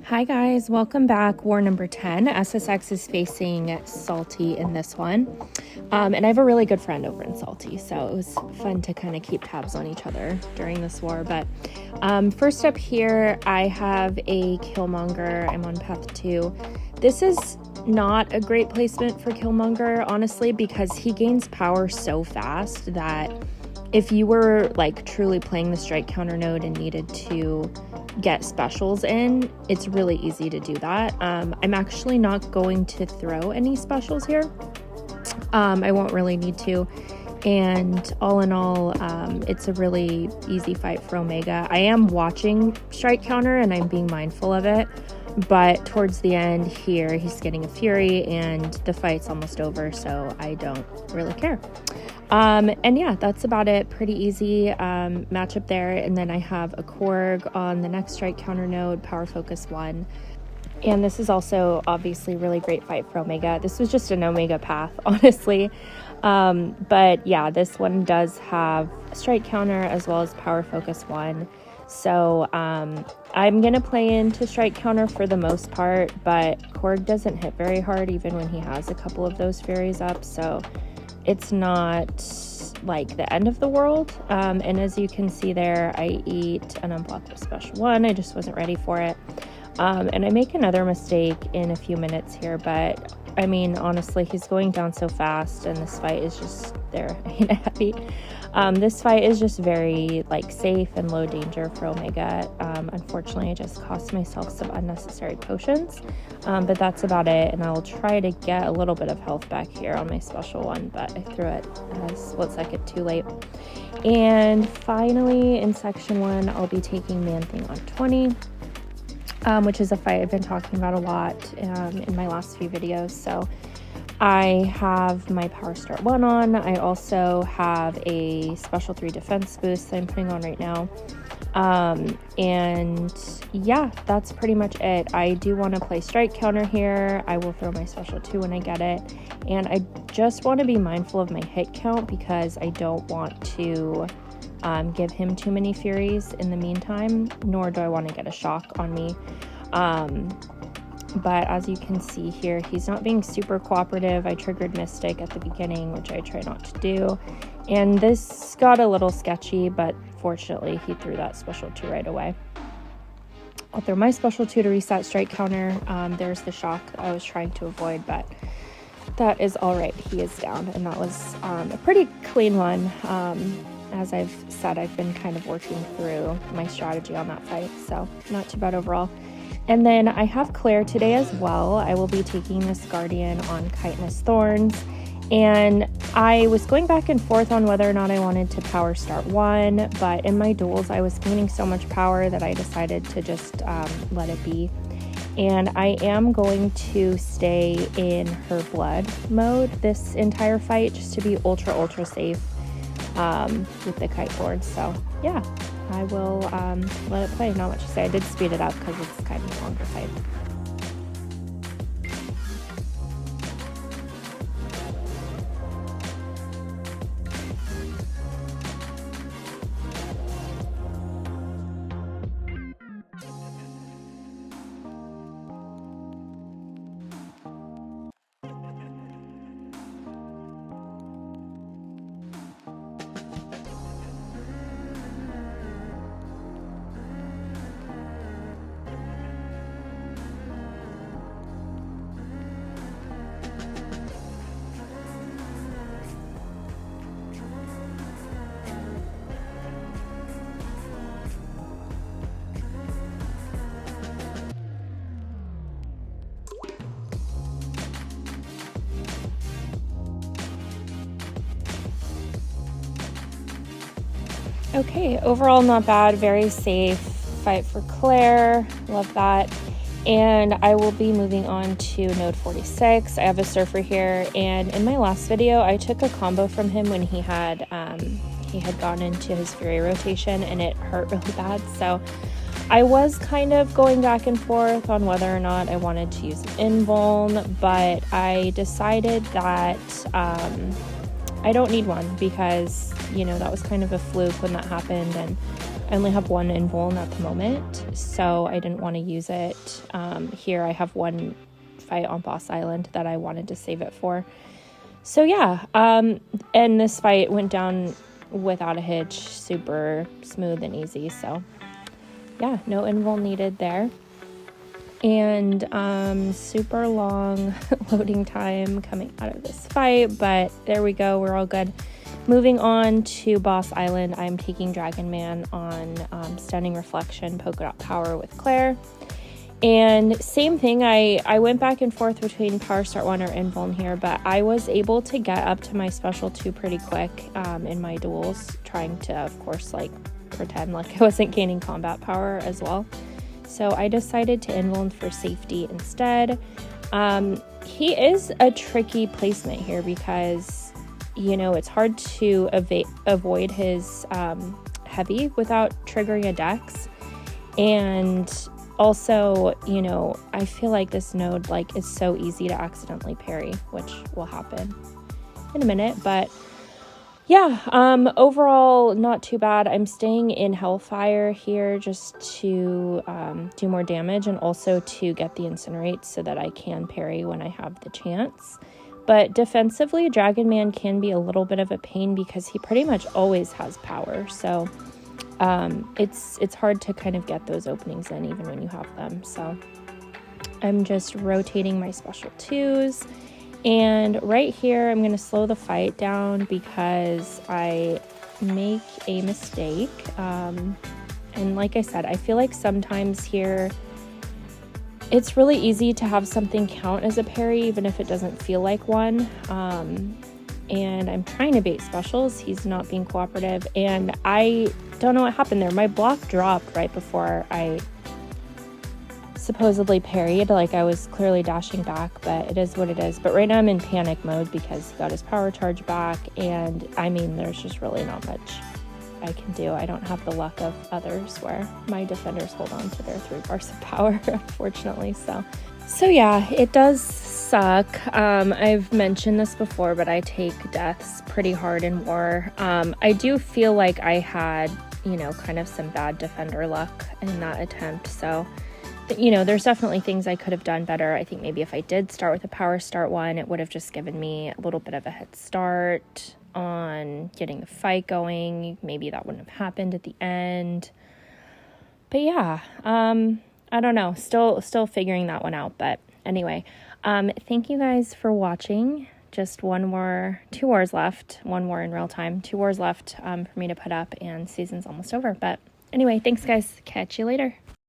Hi guys, welcome back. War number 10. SSX is facing Salty in this one. And I have a really good friend over in Salty, so it was fun to kind of keep tabs on each other during this war. But first up here, I have a Killmonger. I'm on path 2. This is not a great placement for Killmonger, honestly, because he gains power so fast that if you were like truly playing the strike counter node and needed to get specials in, it's really easy to do that. I'm actually not going to throw any specials here. I won't really need to. And all in all, it's a really easy fight for Omega. I am watching strike counter and I'm being mindful of it. But towards the end here, he's getting a Fury and the fight's almost over, so I don't really care. And yeah, that's about it. Pretty easy matchup there. And then I have a Korg on the next strike counter node, power focus 1. And this is also obviously really great fight for Omega. This was just an Omega path, honestly. But yeah, this one does have strike counter as well as power focus 1. So I'm going to play into strike counter for the most part, but Korg doesn't hit very hard even when he has a couple of those Furies up. So it's not like the end of the world. And as you can see there, I eat an unblockable special 1. I just wasn't ready for it. And I make another mistake in a few minutes here, but I mean, honestly, he's going down so fast and this fight is just there. Heavy. This fight is just very like safe and low danger for Omega. Unfortunately, I just cost myself some unnecessary potions, but that's about it. And I'll try to get a little bit of health back here on my special 1, but I threw it as a split second too late. And finally, in section 1, I'll be taking Manthing on 20. Which is a fight I've been talking about a lot in my last few videos. So I have my Power Start 1 on. I also have a Special 3 defense boost that I'm putting on right now. And yeah, that's pretty much it. I do want to play strike counter here. I will throw my Special 2 when I get it. And I just want to be mindful of my hit count because I don't want to give him too many Furies in the meantime, nor do I want to get a shock on me. But as you can see here, he's not being super cooperative. I triggered Mystic at the beginning, which I try not to do. And this got a little sketchy, but fortunately he threw that Special 2 right away. I'll throw my Special 2 to reset strike counter. There's the shock that I was trying to avoid, but that is all right. He is down, and that was a pretty clean one. As I've said, I've been kind of working through my strategy on that fight, so not too bad overall. And then I have Claire today as well. I will be taking this Guardian on Chitinous Thorns, and I was going back and forth on whether or not I wanted to Power Start 1, but in my duels I was gaining so much power that I decided to just let it be. And I am going to stay in her blood mode this entire fight just to be ultra safe with the kite board. So yeah, I will let it play. Not much to say. I did speed it up because it's kind of a longer fight. Okay, overall not bad, very safe fight for Claire, love that. And I will be moving on to node 46. I have a Surfer here, and in my last video I took a combo from him when he had gone into his Fury rotation and it hurt really bad. So I was kind of going back and forth on whether or not I wanted to use an invuln, but I decided that I don't need one because, you know, that was kind of a fluke when that happened, and I only have one invuln at the moment, so I didn't want to use it. Here I have one fight on Boss Island that I wanted to save it for. So yeah, and this fight went down without a hitch, super smooth and easy. So yeah, no invuln needed there. And super long loading time coming out of this fight, but there we go, we're all good. Moving on to Boss Island, I'm taking Dragonman on Stunning Reflection, Polka Dot Power with Claire. And same thing, I went back and forth between Power Start 1 or Invuln here, but I was able to get up to my Special 2 pretty quick in my duels, trying to, of course, like, pretend like I wasn't gaining combat power as well. So I decided to invuln for safety instead. He is a tricky placement here because, you know, it's hard to avoid his heavy without triggering a dex. And also, you know, I feel like this node, like, is so easy to accidentally parry, which will happen in a minute, but yeah, overall, not too bad. I'm staying in Hellfire here just to do more damage and also to get the Incinerate so that I can parry when I have the chance. But defensively, Dragonman can be a little bit of a pain because he pretty much always has power. So it's hard to kind of get those openings in even when you have them. So I'm just rotating my Special 2s. And right here, I'm going to slow the fight down because I make a mistake. And like I said, I feel like sometimes here, it's really easy to have something count as a parry, even if it doesn't feel like one. And I'm trying to bait specials. He's not being cooperative. And I don't know what happened there. My block dropped right before I supposedly parried, like I was clearly dashing back, but it is what it is. But right now I'm in panic mode because he got his power charge back, and I mean, there's just really not much I can do. I don't have the luck of others where my defenders hold on to their 3 bars of power, unfortunately. So yeah, it does suck. I've mentioned this before, but I take deaths pretty hard in war. I do feel like I had, you know, kind of some bad defender luck in that attempt, so you know, there's definitely things I could have done better. I think maybe if I did start with a Power Start 1, it would have just given me a little bit of a head start on getting the fight going. Maybe that wouldn't have happened at the end. But yeah, I don't know. Still figuring that one out. But anyway, thank you guys for watching. Just 2 wars left. 1 war in real time. 2 wars left for me to put up, and season's almost over. But anyway, thanks guys. Catch you later.